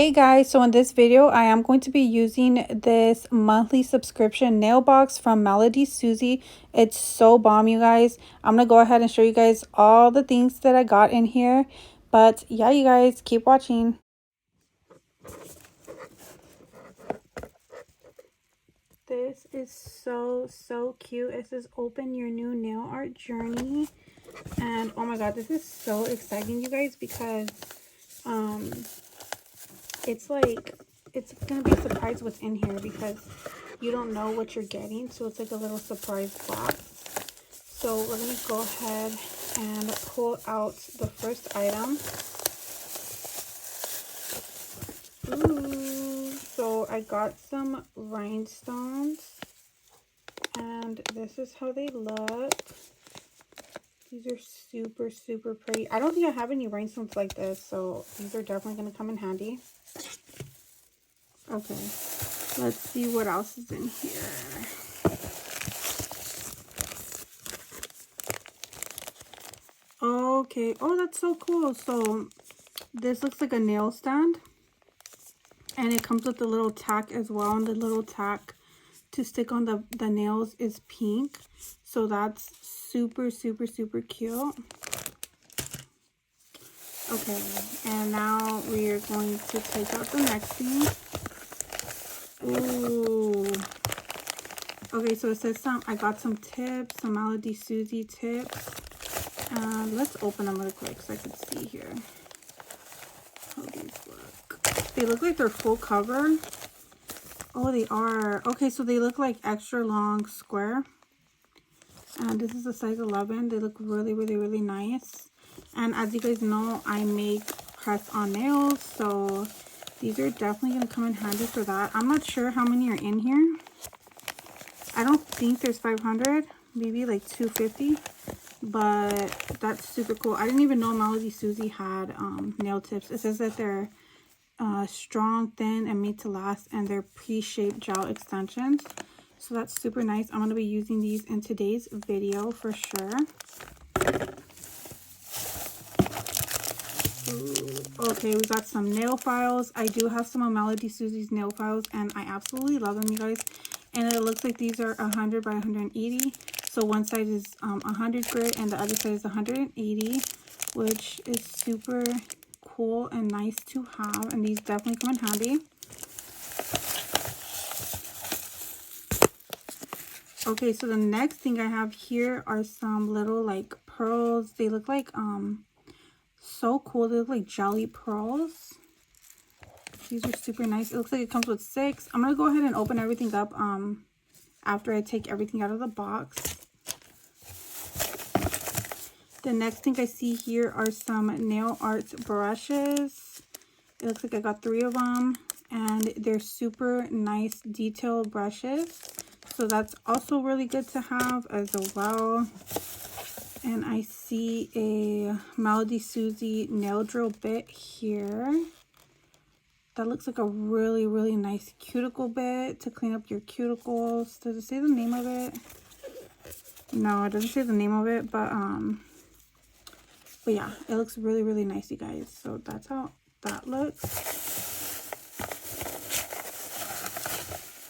Hey guys, so in this video I am going to be using this monthly subscription nail box from MelodySusie. It's so bomb, you guys. I'm gonna go ahead and show you guys all the things that I got in here, but yeah, you guys keep watching. This is so cute. It says open your new nail art journey, and oh my god, this is so exciting, you guys, because it's gonna be a surprise what's in here, because you don't know what you're getting, so it's like a little surprise box. So we're gonna go ahead and pull out the first item. Ooh, so I got some rhinestones, and this is how they look. These are super pretty. I don't think I have any rhinestones like this, so these are definitely gonna come in handy. Okay, let's see what else is in here. Okay, oh, that's so cool. So this looks like a nail stand, and it comes with a little tack as well, and the little tack to stick on the nails is pink. So that's super cute. Okay, and now we are going to take out the next thing. Ooh. Okay, so it says I got some tips, some MelodySusie tips. Let's open them really quick so I can see here how these look. They look like they're full cover. Oh, they are. Okay, so they look like extra long square. And this is a size 11. They look really nice. And as you guys know, I make press-on nails, so these are definitely going to come in handy for that. I'm not sure how many are in here. I don't think there's 500, maybe like 250, but that's super cool. I didn't even know MelodySusie had nail tips. It says that they're strong, thin, and made to last, and they're pre-shaped gel extensions. So that's super nice. I'm going to be using these in today's video for sure. Ooh, okay, we got some nail files. I do have some of MelodySusie's nail files, and I absolutely love them, you guys. And it looks like these are 100 by 180. So one side is 100 grit, and the other side is 180, which is super cool and nice to have. And these definitely come in handy. Okay, so the next thing I have here are some little like pearls. They look like so cool. They look like jelly pearls. These are super nice. It looks like it comes with 6. I'm gonna go ahead and open everything up after I take everything out of the box. The next thing I see here are some nail art brushes. It looks like I got 3 of them, and they're super nice detailed brushes. So that's also really good to have as well. And I see a MelodySusie nail drill bit here. That looks like a really nice cuticle bit to clean up your cuticles. Does it say the name of it? No, it doesn't say the name of it, but yeah, it looks really nice, you guys. So that's how that looks.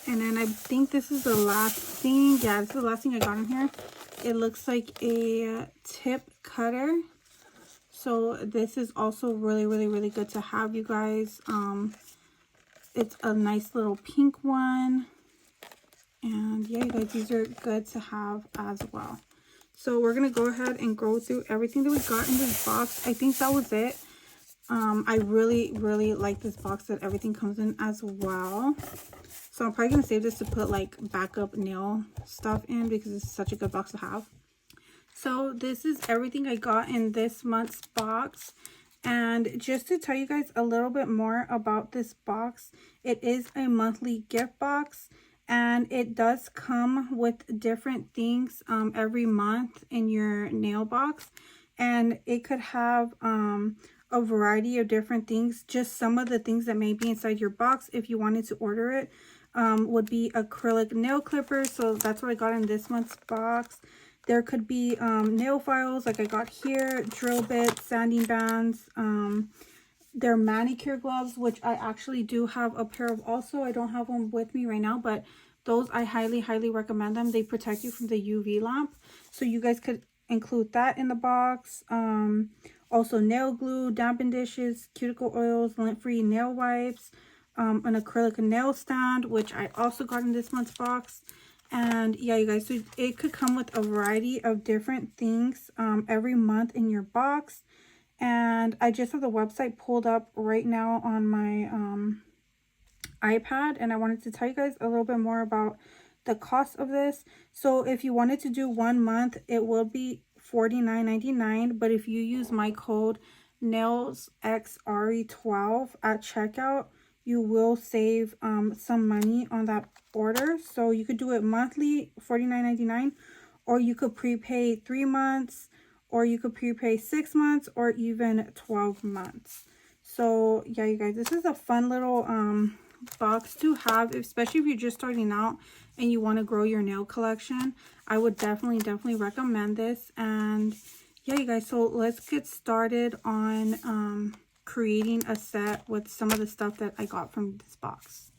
And then I think this is the last thing. Yeah, this is the last thing I got in here. It looks like a tip cutter. So this is also really good to have, you guys. It's a nice little pink one. And yeah, you guys, these are good to have as well. So we're going to go ahead and go through everything that we got in this box. I think that was it. I really like this box that everything comes in as well. So I'm probably going to save this to put like backup nail stuff in, because it's such a good box to have. So this is everything I got in this month's box. And just to tell you guys a little bit more about this box, it is a monthly gift box, and it does come with different things every month in your nail box. And it could have a variety of different things. Just some of the things that may be inside your box, if you wanted to order it, would be acrylic nail clippers. So that's what I got in this month's box. There could be nail files like I got here, drill bits, sanding bands, They're manicure gloves, which I actually do have a pair of also. I don't have one with me right now, but those I highly recommend them. They protect you from the UV lamp, so you guys could include that in the box. Also nail glue, dampen dishes, cuticle oils, lint-free nail wipes, an acrylic nail stand, which I also got in this month's box. And yeah, you guys, so it could come with a variety of different things every month in your box. And I just have the website pulled up right now on my iPad, and I wanted to tell you guys a little bit more about the cost of this. So if you wanted to do 1 month, it will be $49.99, but if you use my code NailsXRE12 at checkout, you will save some money on that order. So you could do it monthly, $49.99, or you could prepay 3 months, or you could prepay 6 months, or even 12 months. So yeah, you guys, this is a fun little box to have, especially if you're just starting out and you want to grow your nail collection. I would definitely recommend this. And yeah, you guys, so let's get started on creating a set with some of the stuff that I got from this box.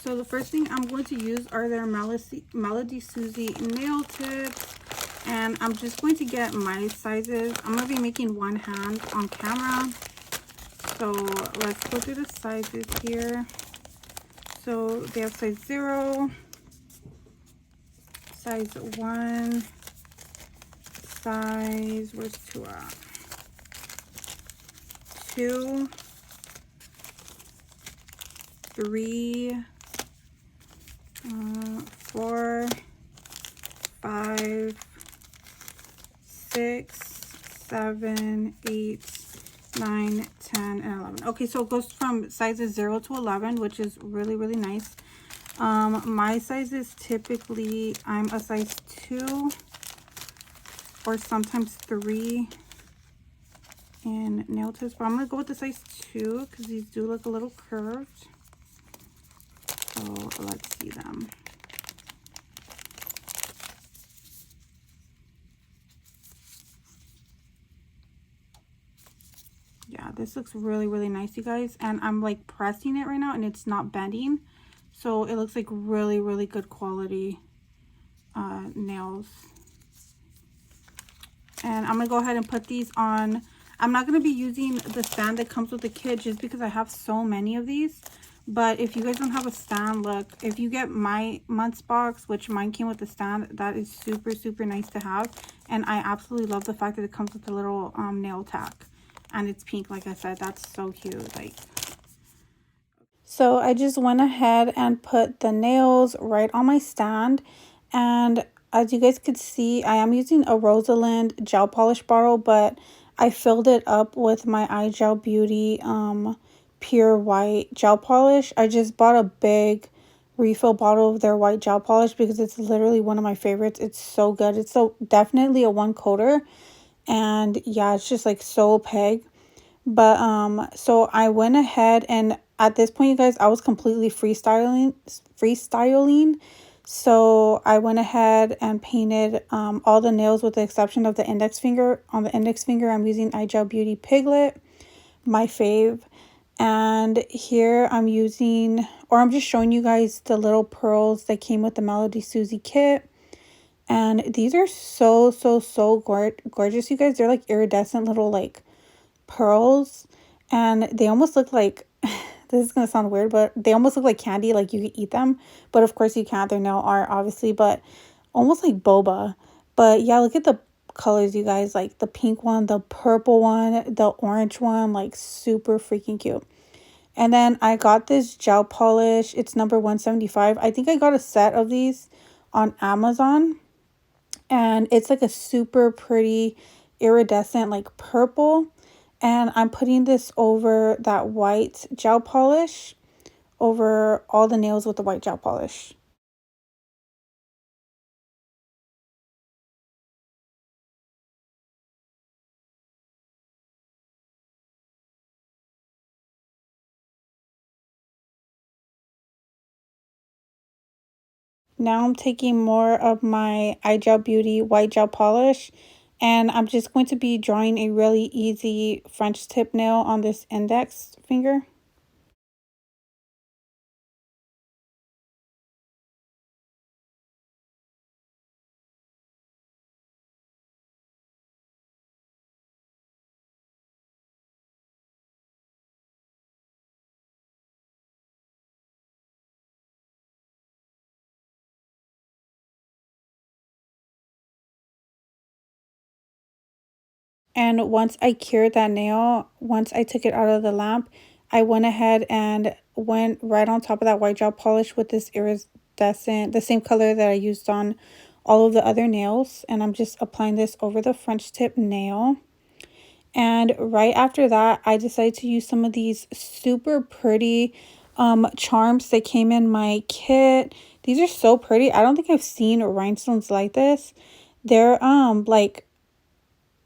So the first thing I'm going to use are their MelodySusie nail tips, and I'm just going to get my sizes. I'm going to be making one hand on camera, so let's go through the sizes here. So they have size 0, size 1, size, where's 2 at? 2, 3, 4, 5, 6, 7, 8, 9, 10, and 11. Okay, so it goes from sizes 0 to 11, which is really nice. My size is typically, I'm a size 2 or sometimes 3 in nail tips, but I'm gonna go with the size 2 because these do look a little curved. So let's see them. Yeah, this looks really nice, you guys, and I'm like pressing it right now and it's not bending, so it looks like really good quality nails. And I'm gonna go ahead and put these on. I'm not gonna be using the stand that comes with the kit just because I have so many of these. But if you guys don't have a stand, look, if you get my month's box, which mine came with the stand, that is super nice to have. And I absolutely love the fact that it comes with a little nail tack, and it's pink. Like I said, that's so cute. Like, so I just went ahead and put the nails right on my stand, and as you guys could see, I am using a Rosalind gel polish bottle, but I filled it up with my iGel Beauty pure white gel polish. I just bought a big refill bottle of their white gel polish because it's literally one of my favorites. It's so good. It's so definitely a one coater, and yeah, it's just like so opaque. But so I went ahead, and at this point, you guys, I was completely freestyling. So I went ahead and painted all the nails with the exception of the index finger. On the index finger, I'm using iGel Beauty Piglet, my fave. And here I'm using, or I'm just showing you guys the little pearls that came with the MelodySusie kit. And these are so gorgeous, you guys. They're like iridescent little like pearls, and they almost look like this is gonna sound weird, but they almost look like candy, like you could eat them, but of course you can't. They're nail art, obviously, but almost like boba. But yeah, look at the colors, you guys. Like the pink one, the purple one, the orange one, like super freaking cute. And then I got this gel polish. It's number 175. I think I got a set of these on Amazon, and it's like a super pretty iridescent like purple. And I'm putting this over that white gel polish, over all the nails with the white gel polish. Now I'm taking more of my iGel Beauty white gel polish, And I'm just going to be drawing a really easy French tip nail on this index finger. And once I cured that nail, once I took it out of the lamp, I went ahead and went right on top of that white gel polish with this iridescent, the same color that I used on all of the other nails. And I'm just applying this over the French tip nail. And right after that, I decided to use some of these super pretty charms that came in my kit. These are so pretty. I don't think I've seen rhinestones like this. They're like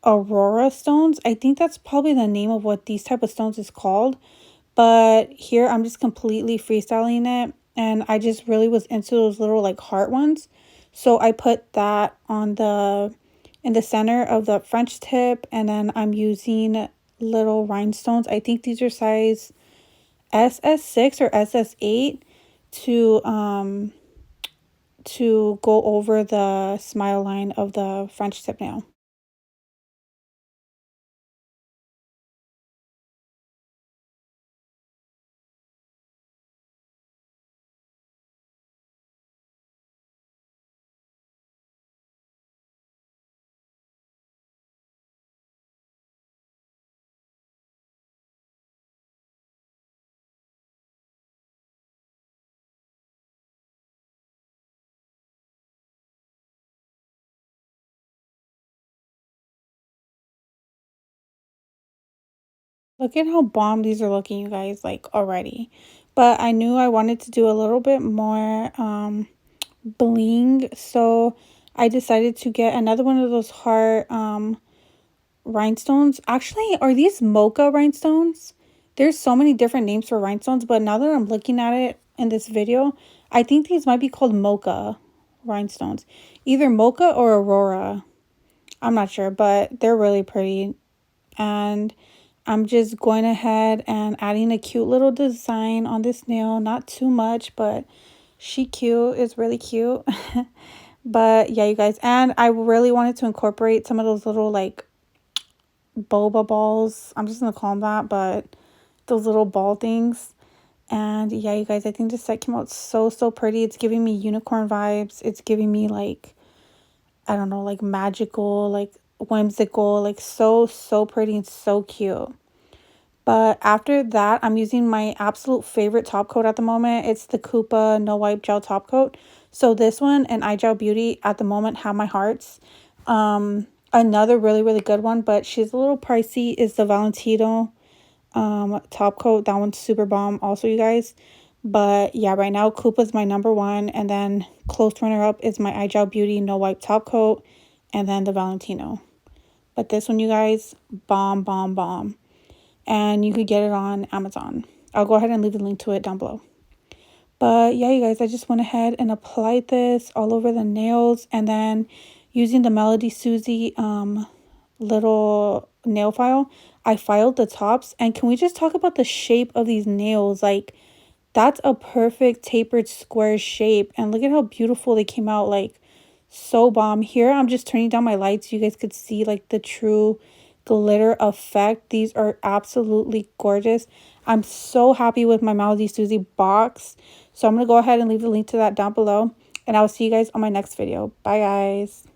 Aurora stones. I think that's probably the name of what these type of stones is called. But here I'm just completely freestyling it. And I just really was into those little like heart ones. So I put that on in the center of the French tip. And then I'm using little rhinestones. I think these are size SS6 or SS8 to go over the smile line of the French tip nail. Look at how bomb these are looking, you guys, like already. But I knew I wanted to do a little bit more bling, so I decided to get another one of those heart rhinestones. Actually, are these mocha rhinestones? There's so many different names for rhinestones, but now that I'm looking at it in this video, I think these might be called mocha rhinestones. Either mocha or aurora. I'm not sure, but they're really pretty. And I'm just going ahead and adding a cute little design on this nail. Not too much, but she cute. Is really cute. But yeah, you guys. And I really wanted to incorporate some of those little like boba balls. I'm just going to call them that, but those little ball things. And yeah, you guys, I think this set came out so, so pretty. It's giving me unicorn vibes. It's giving me like, I don't know, like magical, like whimsical, like so, so pretty and so cute. But after that, I'm using my absolute favorite top coat at the moment. It's the Koopa No Wipe Gel Top Coat. So this one and iGel Beauty at the moment have my hearts. Another really, really good one, but she's a little pricey, is the Valentino top coat. That one's super bomb also, you guys. But yeah, right now Koopa's my number one, and then close runner up is my iGel Beauty No Wipe Top Coat, and then the Valentino. But this one, you guys, bomb, bomb, bomb. And you could get it on Amazon. I'll go ahead and leave the link to it down below. But yeah, you guys, I just went ahead and applied this all over the nails, and then using the MelodySusie little nail file, I filed the tops. And can we just talk about the shape of these nails? Like, that's a perfect tapered square shape, and look at how beautiful they came out. Like, so bomb. Here I'm just turning down my lights so you guys could see like the true glitter effect. These are absolutely gorgeous. I'm so happy with my MelodySusie box, so I'm gonna go ahead and leave the link to that down below, and I'll see you guys on my next video. Bye, guys.